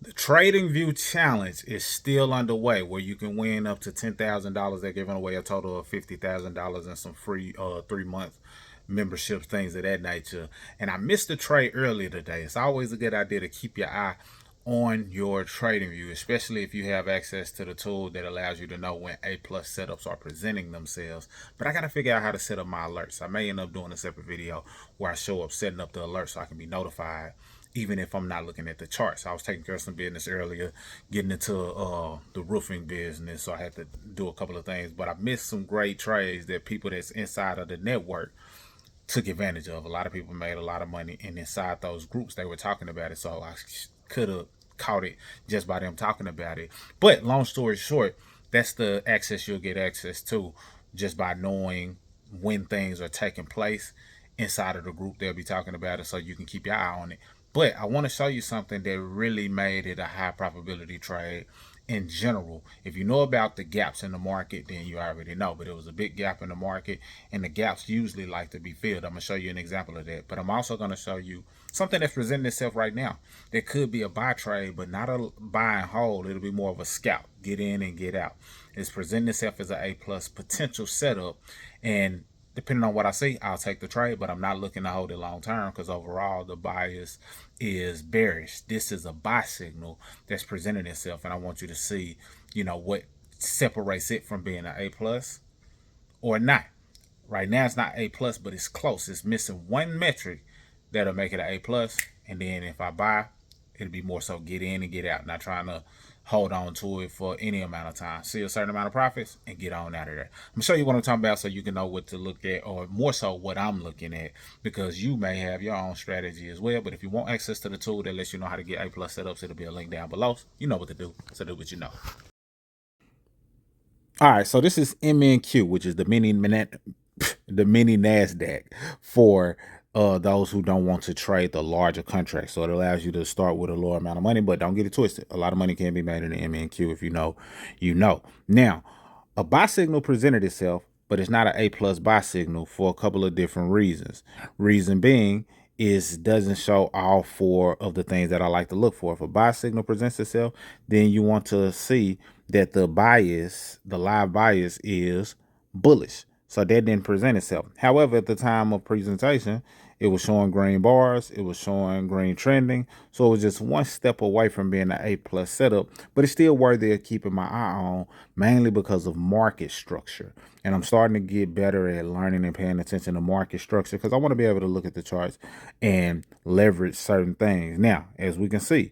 The TradingView challenge is still underway, where you can win up to $10,000. They're giving away a total of $50,000 and some free 3 month memberships, things of that nature. And I missed the trade earlier today. It's always a good idea to keep your eye on your TradingView, especially if you have access to the tool that allows you to know when A plus setups are presenting themselves. But I got to figure out how to set up my alerts. I may end up doing a separate video where I show up setting up the alerts so I can be notified even if I'm not looking at the charts. I was taking care of some business earlier, getting into the roofing business, so I had to do a couple of things. But I missed some great trades that people that's inside of the network took advantage of. A lot of people made a lot of money, and inside those groups they were talking about it, so I could have caught it just by them talking about it. But long story short, that's the access you'll get access to just by knowing when things are taking place inside of the group. They'll be talking about it, so you can keep your eye on it. But I want to show you something that really made it a high probability trade in general. If you know about the gaps in the market, then you already know. But it was a big gap in the market, and the gaps usually like to be filled. I'm going to show you an example of that. But I'm also going to show you something that's presenting itself right now. That could be a buy trade, but not a buy and hold. It'll be more of a scalp. Get in and get out. It's presenting itself as an A plus potential setup. And depending on what I see, I'll take the trade, but I'm not looking to hold it long term because overall the bias is bearish. This is a buy signal that's presenting itself, and I want you to see, what separates it from being an A plus or not. Right now it's not A plus, but it's close. It's missing one metric that'll make it an A plus, and then if I buy, it'll be more so get in and get out, not trying to hold on to it for any amount of time. See a certain amount of profits and get on out of there. I'm gonna show you what I'm talking about so you can know what to look at, or more so what I'm looking at, because you may have your own strategy as well. But if you want access to the tool that lets you know how to get A plus setups, it'll be a link down below. You know what to do, so do what you know. All right, so this is MNQ, which is the mini Nasdaq for those who don't want to trade the larger contracts. So it allows you to start with a lower amount of money, but don't get it twisted. A lot of money can be made in the MNQ. If you know, you know. Now, a buy signal presented itself, but it's not an A plus buy signal for a couple of different reasons. Reason being is doesn't show all four of the things that I like to look for. If a buy signal presents itself, then you want to see that the bias, the live bias, is bullish. So that didn't present itself. However, at the time of presentation, it was showing green bars, it was showing green trending. So it was just one step away from being an A plus setup, but it's still worthy of keeping my eye on, mainly because of market structure. And I'm starting to get better at learning and paying attention to market structure because I want to be able to look at the charts and leverage certain things. Now, as we can see,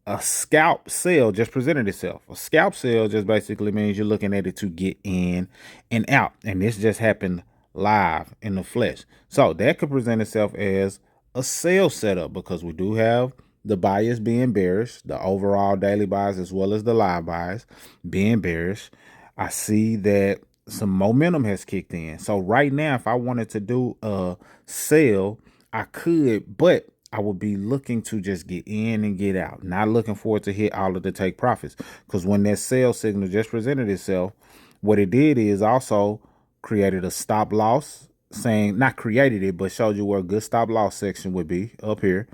a scalp sale just presented itself. A scalp sale just basically means you're looking at it to get in and out. And this just happened live in the flesh. So that could present itself as a sale setup because we do have the bias being bearish, the overall daily buys as well as the live buys being bearish. I see that some momentum has kicked in. So right now, if I wanted to do a sale, I could, but I would be looking to just get in and get out, not looking forward to hit all of the take profits. Because when that sell signal just presented itself, what it did is also created a stop loss, saying, not created it, but showed you where a good stop loss section would be up here.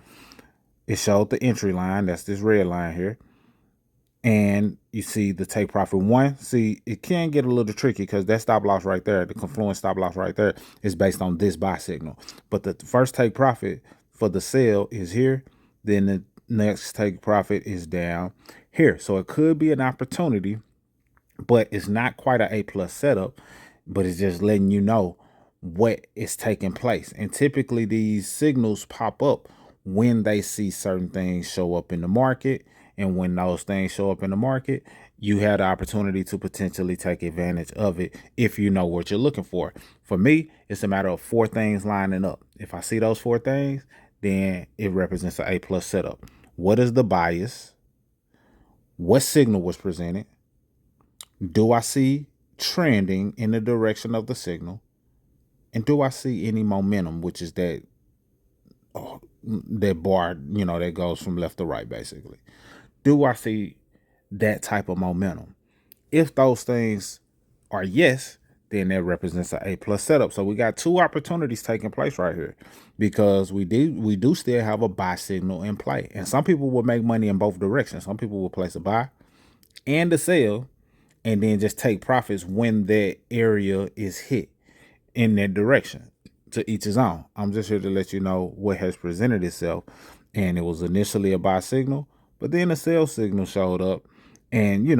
It showed the entry line, that's this red line here. And you see the take profit one. See, it can get a little tricky because that stop loss right there, the confluence stop loss right there, is based on this buy signal. But the first take profit for the sell is here. Then the next take profit is down here. So it could be an opportunity, but it's not quite an A plus setup, but it's just letting you know what is taking place. And typically these signals pop up when they see certain things show up in the market. And when those things show up in the market, you have the opportunity to potentially take advantage of it if you know what you're looking for. For me, it's a matter of four things lining up. If I see those four things, then it represents an A plus setup. What is the bias? What signal was presented? Do I see trending in the direction of the signal? And do I see any momentum, which is that that bar, that goes from left to right, basically? Do I see that type of momentum? If those things are yes, then that represents an A+ setup. So we got two opportunities taking place right here, because we do still have a buy signal in play. And some people will make money in both directions. Some people will place a buy and a sell, and then just take profits when that area is hit in that direction. To each his own. I'm just here to let you know what has presented itself. And it was initially a buy signal, but then a sell signal showed up. And you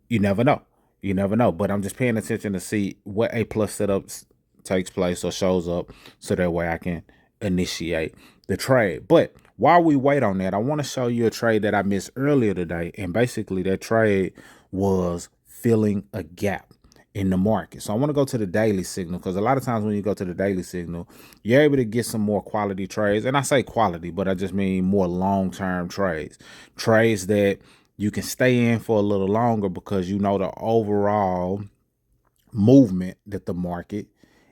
never know. You never know. But I'm just paying attention to see what A+ setups takes place or shows up, so that way I can initiate the trade. But while we wait on that, I want to show you a trade that I missed earlier today. And basically that trade was filling a gap in the market. So I want to go to the daily signal, because a lot of times when you go to the daily signal, you're able to get some more quality trades. And I say quality, but I just mean more long-term trades that you can stay in for a little longer, because you know the overall movement that the market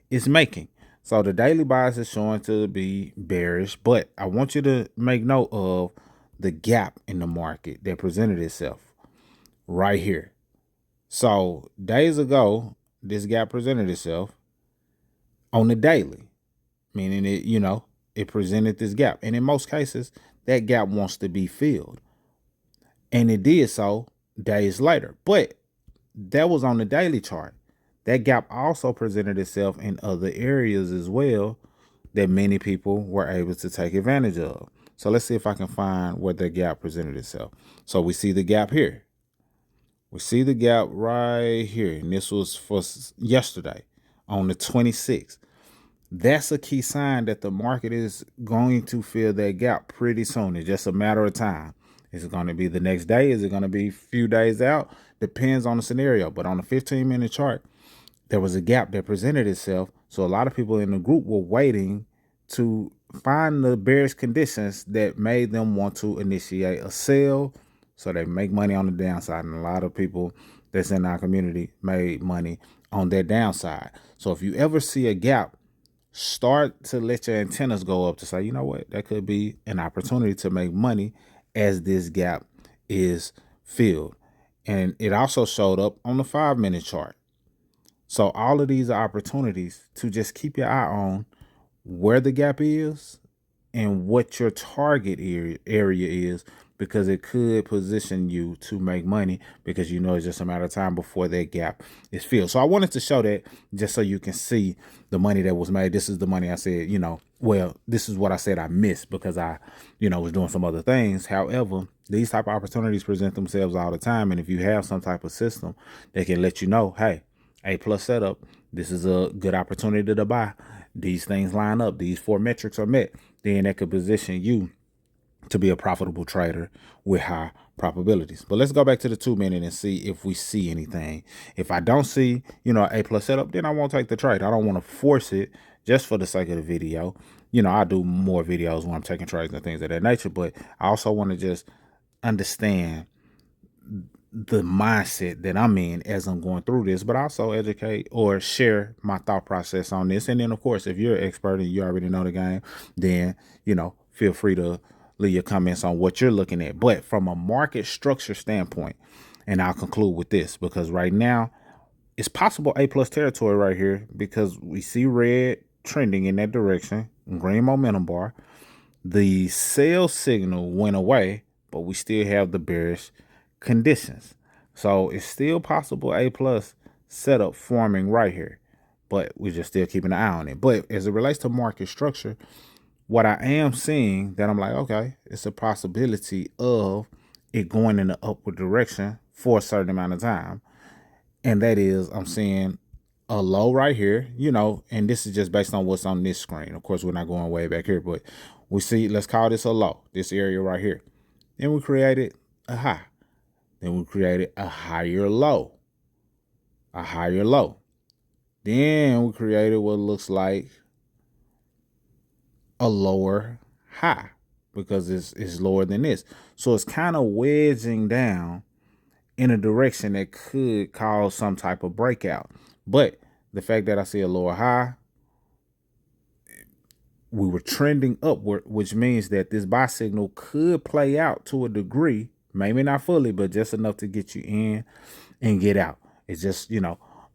is making. So the daily bias is showing to be bearish, but I want you to make note of the gap in the market that presented itself right here. So days ago, this gap presented itself on the daily, meaning it presented this gap. And in most cases, that gap wants to be filled. And it did so days later. But that was on the daily chart. That gap also presented itself in other areas as well that many people were able to take advantage of. So let's see if I can find where the gap presented itself. So we see the gap here. We see the gap right here. And this was for yesterday on the 26th. That's a key sign that the market is going to fill that gap pretty soon. It's just a matter of time. Is it going to be the next day? Is it going to be a few days out? Depends on the scenario. But on the 15-minute chart, there was a gap that presented itself. So a lot of people in the group were waiting to find the bearish conditions that made them want to initiate a sell, so they make money on the downside. And a lot of people that's in our community made money on that downside. So if you ever see a gap, start to let your antennas go up to say, you know what, that could be an opportunity to make money as this gap is filled. And it also showed up on the 5-minute chart. So all of these are opportunities to just keep your eye on where the gap is and what your target area is, because it could position you to make money, because it's just a matter of time before that gap is filled. So I wanted to show that just so you can see the money that was made. This is the money I said, well, this is what I said I missed because I, was doing some other things. However, these type of opportunities present themselves all the time. And if you have some type of system that can let you know, hey, A+ setup, this is a good opportunity to buy. These things line up. These 4 metrics are met. Then that could position you to be a profitable trader with high probabilities. But let's go back to the 2-minute and see if we see anything. If I don't see, A+ setup, then I won't take the trade. I don't want to force it just for the sake of the video. I do more videos when I'm taking trades and things of that nature, but I also want to just understand the mindset that I'm in as I'm going through this, but also educate or share my thought process on this. And then, of course, if you're an expert and you already know the game, then, feel free to leave your comments on what you're looking at. But from a market structure standpoint, and I'll conclude with this, because right now it's possible A+ territory right here, because we see red trending in that direction, green momentum bar. The sell signal went away, but we still have the bearish conditions. So it's still possible A+ setup forming right here, but we're just still keeping an eye on it. But as it relates to market structure, what I am seeing that I'm like, okay, it's a possibility of it going in the upward direction for a certain amount of time. And that is, I'm seeing a low right here, and this is just based on what's on this screen. Of course, we're not going way back here, but we see, let's call this a low, this area right here. Then we created a high. Then we created a higher low, a higher low. Then we created what looks like a lower high, because it's lower than this. So it's kind of wedging down in a direction that could cause some type of breakout. But the fact that I see a lower high, we were trending upward, which means that this buy signal could play out to a degree, maybe not fully, but just enough to get you in and get out. It's just,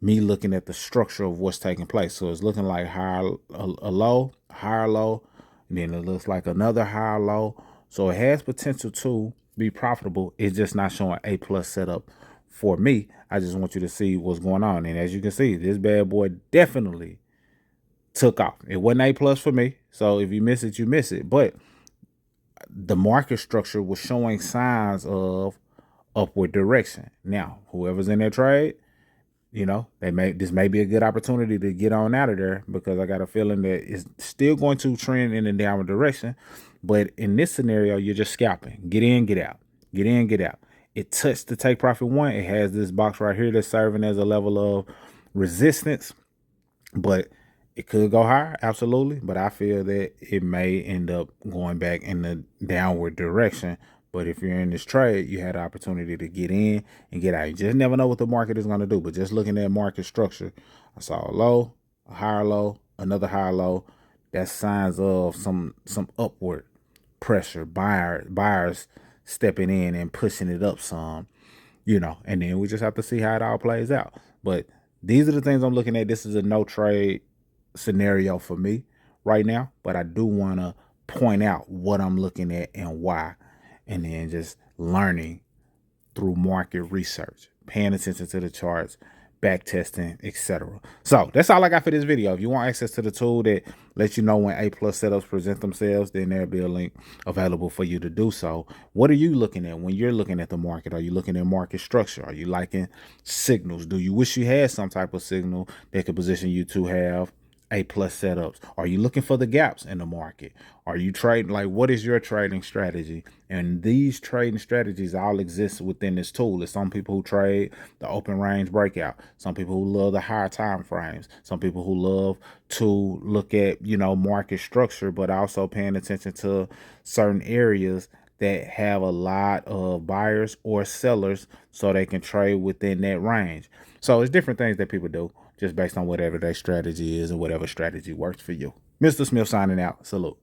me looking at the structure of what's taking place. So it's looking like a low, higher low, and then it looks like another higher low. So it has potential to be profitable. It's just not showing A plus setup for me. I just want you to see what's going on. And as you can see, this bad boy definitely took off. It wasn't A plus for me. So if you miss it, you miss it. But the market structure was showing signs of upward direction. Now, whoever's in their trade, this may be a good opportunity to get on out of there, because I got a feeling that it's still going to trend in a downward direction. But in this scenario, you're just scalping. Get in, get out. Get in, get out. It touched the take profit one. It has this box right here that's serving as a level of resistance, but it could go higher, absolutely. But I feel that it may end up going back in the downward direction. But if you're in this trade, you had the opportunity to get in and get out. You just never know what the market is going to do. But just looking at market structure, I saw a low, a higher low, another higher low. That's signs of some upward pressure, buyers stepping in and pushing it up some, and then we just have to see how it all plays out. But these are the things I'm looking at. This is a no trade scenario for me right now, but I do want to point out what I'm looking at and why, and then just learning through market research, paying attention to the charts, back testing, etc. So that's all I got for this video. If you want access to the tool that lets you know when A plus setups present themselves, then there'll be a link available for you to do so. What are you looking at when you're looking at the market? Are you looking at market structure? Are you liking signals? Do you wish you had some type of signal that could position you to have A plus setups? Are you looking for the gaps in the market? Are you trading? Like, what is your trading strategy? And these trading strategies all exist within this tool. There's some people who trade the open range breakout, some people who love the higher time frames, some people who love to look at, market structure, but also paying attention to certain areas that have a lot of buyers or sellers so they can trade within that range. So it's different things that people do just based on whatever their strategy is and whatever strategy works for you. Mr. Smith signing out. Salute.